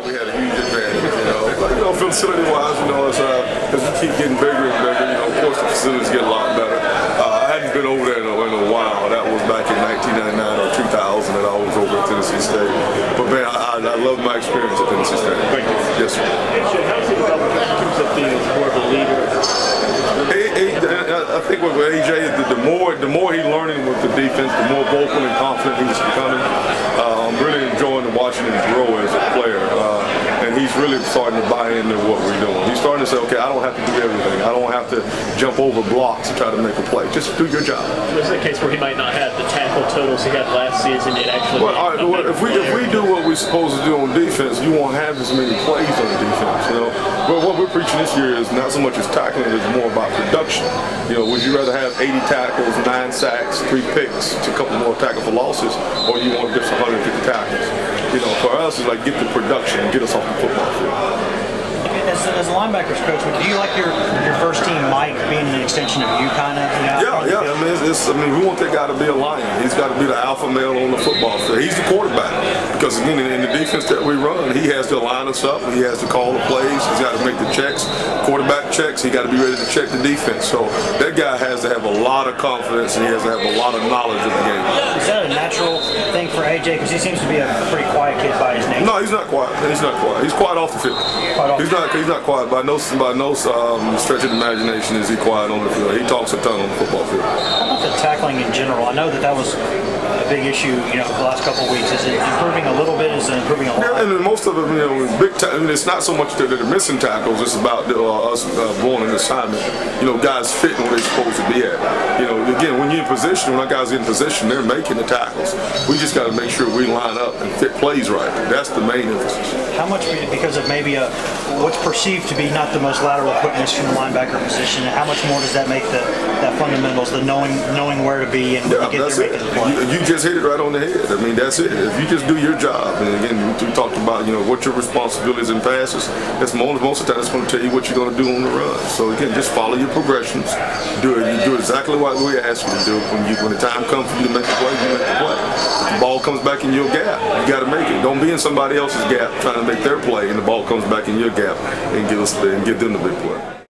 we had a huge advantage, facility-wise, as we keep getting bigger and bigger, of course the facilities get a lot better. I hadn't been over there in a while. That was back in 1999 or 2000 that I was over at Tennessee State. But man, I love my experience at Tennessee State. Thank you. Yes, sir. How do you feel about in terms of being more of a leader? I think with AJ, the more he's learning with the defense, the more vocal and confident he's becoming. I'm really enjoying watching him grow as a player. And he's really starting to buy into what we're doing. He's starting to say, okay, I don't have to do everything. I don't have to jump over blocks to try to make a play. Just do your job. There's a case where he might not have the tackle totals he had last season. It actually. Well, all right, if we do what we're supposed to do on defense, you won't have as many plays on defense. But what we're preaching this year is not so much as tackling; it's more about production. Would you rather have 80 tackles, 9 sacks, 3 picks, a couple more tackle for losses, or you want just 150 tackles? For us, it's like get the production and get us off the football field. As a linebackers coach, do you like your first team Mike being an extension of you, kind of? Yeah. I mean, we want that guy to be a lion. He's got to be the alpha male on the football field. He's the quarterback because again, in the defense that we run, he has to line us up. He has to call the plays. He's got to make the checks, quarterback checks. He got to be ready to check the defense. So that guy has to have a lot of confidence and he has to have a lot of knowledge of the game. Is that a natural thing for AJ? Because he seems to be a pretty quiet kid by his name. No, he's not quiet. He's not quiet. He's quiet off the field. He's not quiet by no stretch of the imagination. Is he quiet on the field? He talks a ton on the football field. How about the tackling in general? I know that was a big issue, for the last couple of weeks. Is it improving a little bit? Is it improving a lot? Yeah, and most of it, it's not so much that they're missing tackles. It's about us blowing an assignment. Guys fitting where they're supposed to be at. Again, when you're in position, when our guys get in position, they're making the tackles. We just got to make sure we line up and fit plays right. That's the main emphasis. How much, because of maybe what's perceived to be not the most lateral quickness from the linebacker position, how much more does that make that fundamentals, the knowing where to be and when to get there making the play? You just hit it right on the head. I mean, that's it. If you just do your job, and again, we talked about what your responsibilities and passes. That's most of the time that's going to tell you what you're going to do on the run. So again, just follow your progressions. You do exactly what we ask you to do. When the time comes for you to make the play, you make the play. If the ball comes back in your gap, you got to make it. Don't be in somebody else's gap trying to make their play, and the ball comes back in your gap and give them the big play.